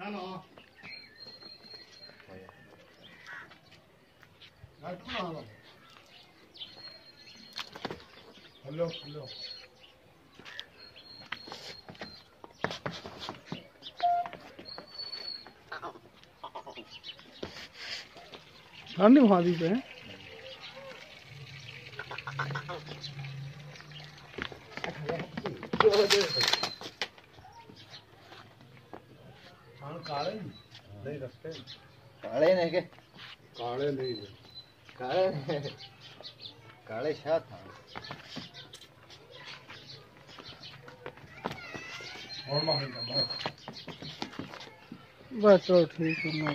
चलो hello hello ठंडी भाजी पे है काले नहीं रखते काले नहीं के काले नहीं काले काले शाह था और मांगेगा बस चलो ठीक है।